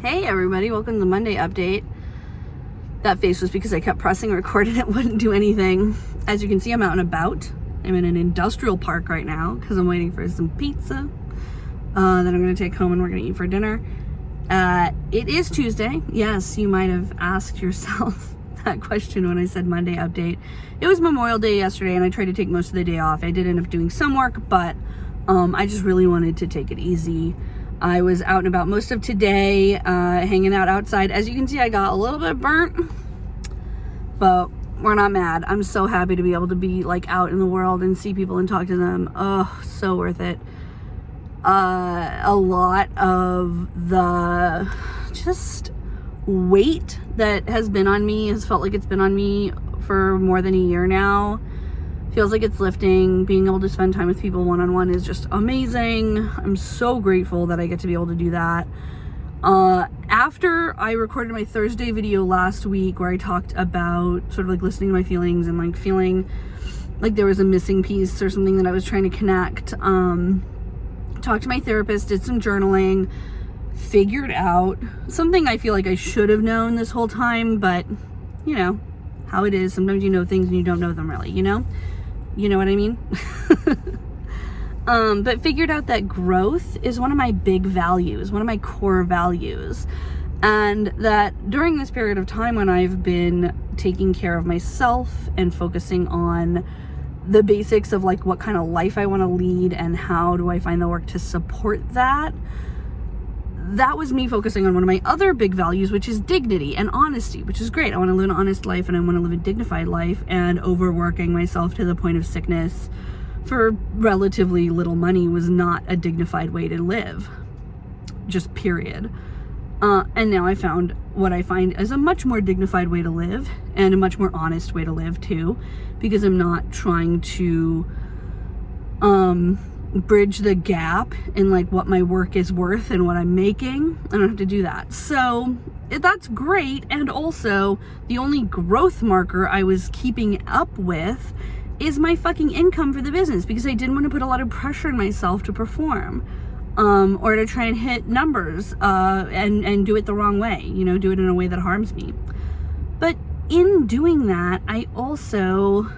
Hey everybody, welcome to the Monday update. That face was because I kept pressing record and it wouldn't do anything. As you can see, I'm out and about. I'm in an industrial park right now because I'm waiting for some pizza that I'm going to take home and we're going to eat for dinner. It is Tuesday. Yes, you might have asked yourself that question when I said Monday update. It was Memorial Day yesterday and I tried to take most of the day off. I did end up doing some work, but I just really wanted to take it easy. I was out and about most of today, hanging out outside. As you can see, I got a little bit burnt, but we're not mad. I'm so happy to be able to be like out in the world and see people and talk to them. Oh, so worth it. A lot of the just weight that has been on me has felt like it's been on me for more than a year now. Feels like it's lifting. Being able to spend time with people one-on-one is just amazing. I'm so grateful that I get to be able to do that. After I recorded my Thursday video last week where I talked about sort of like listening to my feelings and like feeling like there was a missing piece or something that I was trying to connect, talked to my therapist, did some journaling, figured out something I feel like I should have known this whole time, but you know how it is. Sometimes you know things and you don't know them really, you know what I mean? But figured out that growth is one of my big values, one of my core values. And that during this period of time when I've been taking care of myself and focusing on the basics of like what kind of life I want to lead and how do I find the work to support that, that was me focusing on one of my other big values, which is dignity and honesty, which is great. I want to live an honest life and I want to live a dignified life, and overworking myself to the point of sickness for relatively little money was not a dignified way to live, just period. And now I found what I find is a much more dignified way to live and a much more honest way to live too, because I'm not trying to bridge the gap in like what my work is worth and what I'm making. I don't have to do that. So that's great. And also the only growth marker I was keeping up with is my fucking income for the business, because I didn't want to put a lot of pressure on myself to perform or to try and hit numbers and do it the wrong way, do it in a way that harms me. But in doing that, I also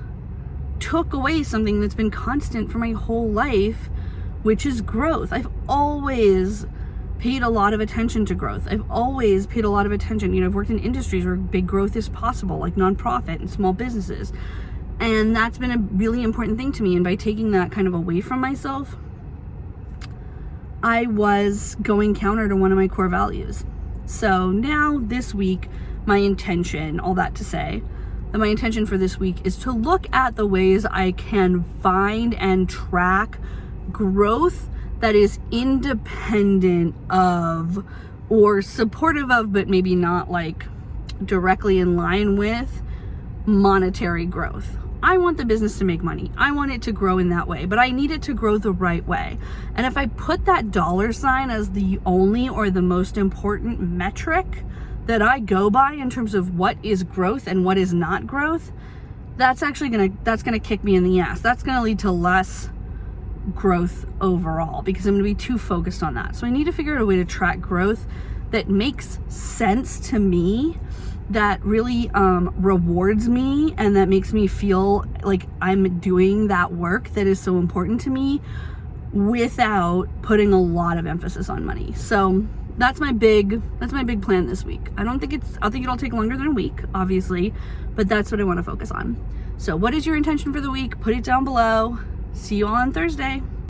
took away something that's been constant for my whole life, which is growth. I've always paid a lot of attention to growth. I've always paid a lot of attention. I've worked in industries where big growth is possible, like nonprofit and small businesses. And that's been a really important thing to me. And by taking that kind of away from myself, I was going counter to one of my core values. So now this week, my intention, all that to say, that my intention for this week is to look at the ways I can find and track growth that is independent of or supportive of, but maybe not like directly in line with monetary growth. I want the business to make money. I want it to grow in that way, but I need it to grow the right way. And if I put that dollar sign as the only or the most important metric that I go by in terms of what is growth and what is not growth, that's gonna kick me in the ass. That's gonna lead to less growth overall, because I'm gonna be too focused on that. So I need to figure out a way to track growth that makes sense to me, that really rewards me, and that makes me feel like I'm doing that work that is so important to me without putting a lot of emphasis on money. So that's my big plan this week. I think it'll take longer than a week, obviously, but that's what I want to focus on. So what is your intention for the week? Put it down below. See you all on Thursday.